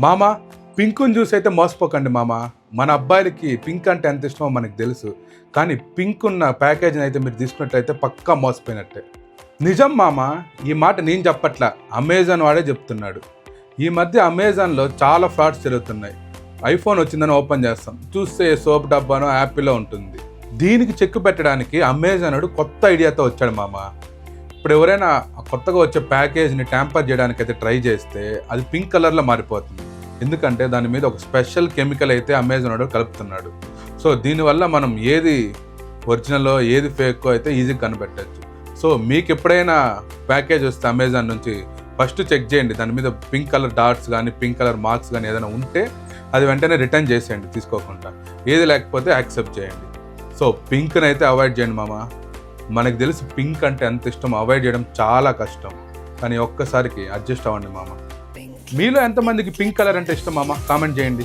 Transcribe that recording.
మామ పింక్ని చూసి అయితే మోసపోకండి మామ. మన అబ్బాయిలకి పింక్ అంటే ఎంత ఇష్టమో మనకు తెలుసు. కానీ పింక్ ఉన్న ప్యాకేజీని అయితే మీరు తీసుకున్నట్లయితే పక్కా మోసపోయినట్టే. నిజం మామ, ఈ మాట నేను చెప్పట్లా, అమెజాన్ వాడే చెప్తున్నాడు. ఈ మధ్య అమెజాన్లో చాలా ఫ్రాడ్స్ జరుగుతున్నాయి. ఐఫోన్ వచ్చిందని ఓపెన్ చేస్తాం, చూస్తే సోప్ డబ్బానో యాపిల్లో ఉంటుంది. దీనికి చెక్ పెట్టడానికి అమెజాన్ వాడు కొత్త ఐడియాతో వచ్చాడు మామ. ఇప్పుడు ఎవరైనా కొత్తగా వచ్చే ప్యాకేజ్ని ట్యాంపర్ చేయడానికి అయితే ట్రై చేస్తే అది పింక్ కలర్లో మారిపోతుంది. ఎందుకంటే దాని మీద ఒక స్పెషల్ కెమికల్ అయితే అమెజాన్ వాడు కలుపుతున్నాడు. సో దీనివల్ల మనం ఏది ఒరిజినల్లో ఏది ఫేకో అయితే ఈజీగా కనిపెట్టచ్చు. సో మీకు ఎప్పుడైనా ప్యాకేజ్ వస్తే అమెజాన్ నుంచి ఫస్ట్ చెక్ చేయండి. దాని మీద పింక్ కలర్ డాట్స్ కానీ పింక్ కలర్ మార్క్స్ కానీ ఏదైనా ఉంటే అది వెంటనే రిటర్న్ చేసేయండి తీసుకోకుండా. ఏది లేకపోతే యాక్సెప్ట్ చేయండి. సో పింక్ని అయితే అవాయిడ్ చేయండి మామ. మనకు తెలిసి పింక్ అంటే ఎంత ఇష్టం, అవాయిడ్ చేయడం చాలా కష్టం. కానీ ఒక్కసారికి అడ్జస్ట్ అవ్వండి మామ. మీలో ఎంతమందికి పింక్ కలర్ అంటే ఇష్టం మామ? కామెంట్ చేయండి.